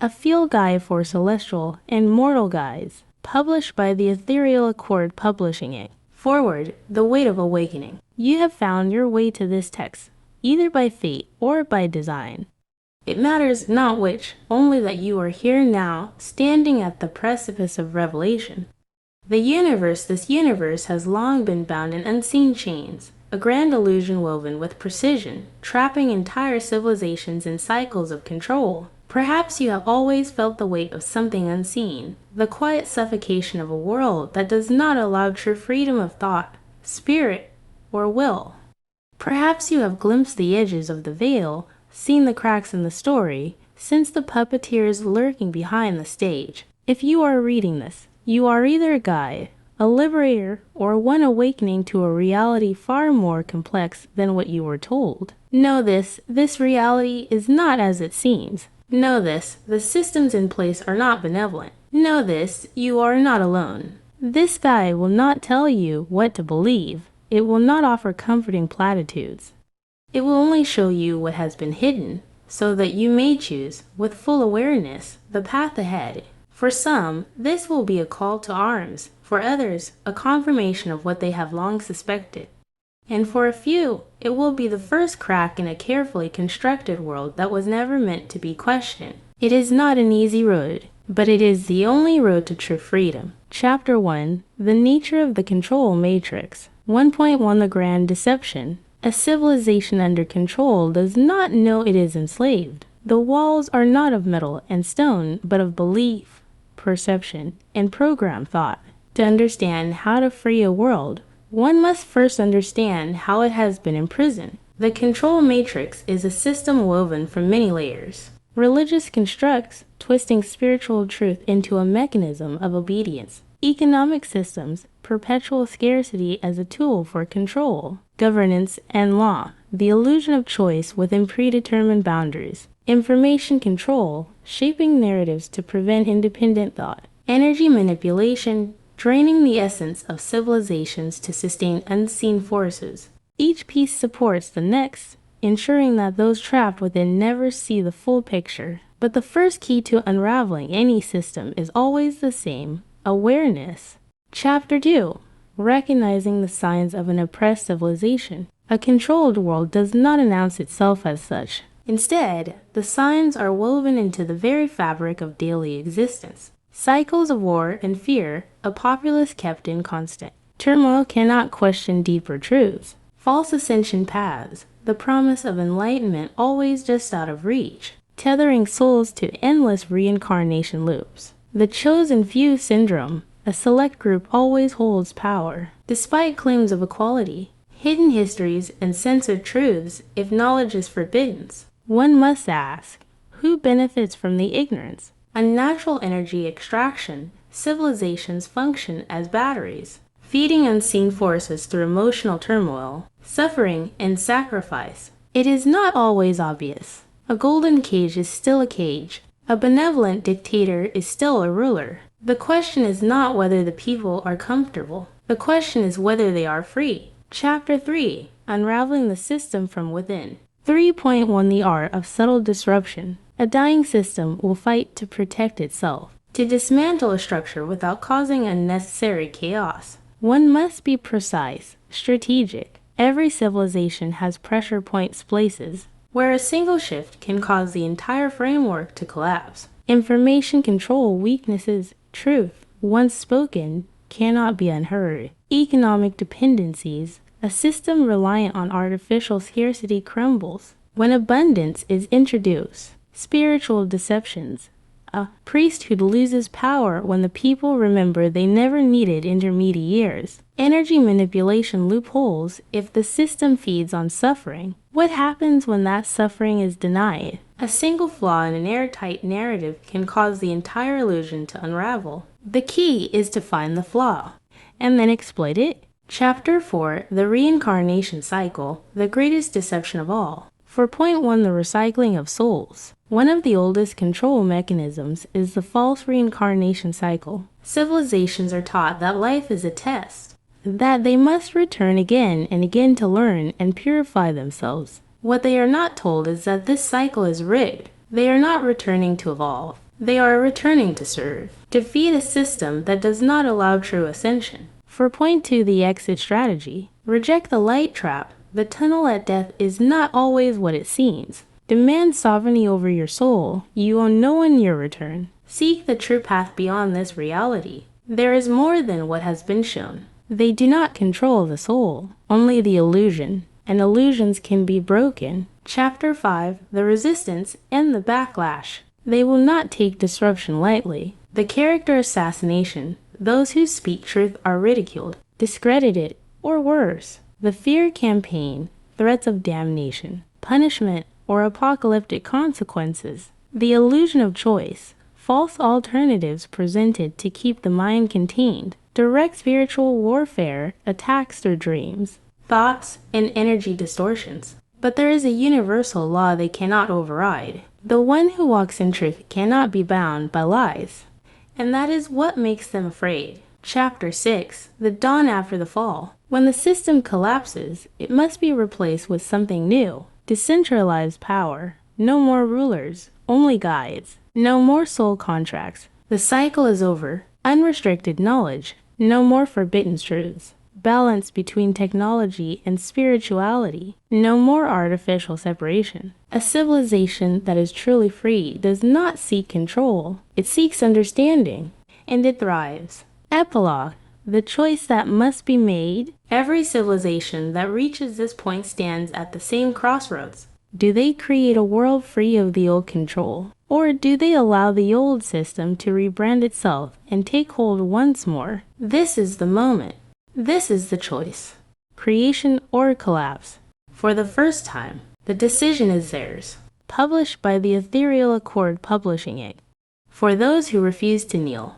a field guide for celestial and mortal guides, published by the Æthereal Accord Publishing Inc. Foreword, The Weight of Awakening. You have found your way to this text, either by fate or by design. It matters not which, only that you are here now, standing at the precipice of revelation. This universe has long been bound in unseen chains, a grand illusion woven with precision, trapping entire civilizations in cycles of control. Perhaps you have always felt the weight of something unseen, the quiet suffocation of a world that does not allow true freedom of thought, spirit, or will. Perhaps you have glimpsed the edges of the veil, seen the cracks in the story, sensed the puppeteers lurking behind the stage. If you are reading this, you are either a guide, a liberator, or one awakening to a reality far more complex than what you were told. Know this reality is not as it seems. Know this, the systems in place are not benevolent. Know this, you are not alone. This guide will not tell you what to believe. It will not offer comforting platitudes. It will only show you what has been hidden, so that you may choose, with full awareness, the path ahead. For some, this will be a call to arms. For others, a confirmation of what they have long suspected. And for a few, it will be the first crack in a carefully constructed world that was never meant to be questioned. It is not an easy road, but it is the only road to true freedom. Chapter 1, The Nature of the Control Matrix. 1.1 The Grand Deception. A civilization under control does not know it is enslaved. The walls are not of metal and stone, but of belief, perception, and programmed thought. To understand how to free a world, one must first understand how it has been imprisoned. The control matrix is a system woven from many layers. Religious constructs, twisting spiritual truth into a mechanism of obedience. Economic systems, perpetual scarcity as a tool for control. Governance and law, the illusion of choice within predetermined boundaries. Information control, shaping narratives to prevent independent thought. Energy manipulation, draining the essence of civilizations to sustain unseen forces. Each piece supports the next, ensuring that those trapped within never see the full picture. But the first key to unraveling any system is always the same: awareness. Chapter 2. Recognizing the signs of an oppressed civilization. A controlled world does not announce itself as such. Instead, the signs are woven into the very fabric of daily existence. Cycles of war and fear, a populace kept in constant turmoil cannot question deeper truths. False ascension paths, the promise of enlightenment always just out of reach, tethering souls to endless reincarnation loops. The chosen few syndrome, a select group always holds power. Despite claims of equality, hidden histories, and censored truths, if knowledge is forbidden, one must ask, who benefits from the ignorance? Unnatural energy extraction, civilizations function as batteries, feeding unseen forces through emotional turmoil, suffering, and sacrifice. It is not always obvious. A golden cage is still a cage. A benevolent dictator is still a ruler. The question is not whether the people are comfortable. The question is whether they are free. Chapter 3. Unraveling the System from Within. 3.1 The Art of Subtle Disruption. A dying system will fight to protect itself. To dismantle a structure without causing unnecessary chaos, one must be precise, strategic. Every civilization has pressure points places where a single shift can cause the entire framework to collapse. Information control weaknesses, truth, once spoken, cannot be unheard. Economic dependencies, a system reliant on artificial scarcity crumbles when abundance is introduced. Spiritual deceptions, a priesthood loses power when the people remember they never needed intermediaries. Energy manipulation loopholes, if the system feeds on suffering, what happens when that suffering is denied? A single flaw in an airtight narrative can cause the entire illusion to unravel. The key is to find the flaw, and then exploit it. Chapter 4. The Reincarnation Cycle, the greatest deception of all. 4.1 The Recycling of Souls. One of the oldest control mechanisms is the false reincarnation cycle. Civilizations are taught that life is a test, that they must return again and again to learn and purify themselves. What they are not told is that this cycle is rigged. They are not returning to evolve. They are returning to serve. Defeat a system that does not allow true ascension. For point 2, the exit strategy. Reject the light trap. The tunnel at death is not always what it seems. Demand sovereignty over your soul. You owe no one your return. Seek the true path beyond this reality. There is more than what has been shown. They do not control the soul, only the illusion, and illusions can be broken. Chapter 5, the resistance and the backlash. They will not take disruption lightly. The character assassination. Those who speak truth are ridiculed, discredited, or worse. The fear campaign, threats of damnation, punishment, or apocalyptic consequences. The illusion of choice. False alternatives presented to keep the mind contained. Direct spiritual warfare, attacks through dreams, thoughts, and energy distortions. But there is a universal law they cannot override. The one who walks in truth cannot be bound by lies. And that is what makes them afraid. Chapter 6, the dawn after the fall. When the system collapses, it must be replaced with something new. Decentralized power. No more rulers, only guides. No more soul contracts. The cycle is over. Unrestricted knowledge. No more forbidden truths. Balance between technology and spirituality. No more artificial separation. A civilization that is truly free does not seek control. It seeks understanding. And it thrives. Epilogue. The choice that must be made. Every civilization that reaches this point stands at the same crossroads. Do they create a world free of the old control? Or do they allow the old system to rebrand itself and take hold once more? This is the moment. This is the choice. Creation or collapse. For the first time, the decision is theirs. Published by the Æthereal Accord publishing it. For those who refuse to kneel.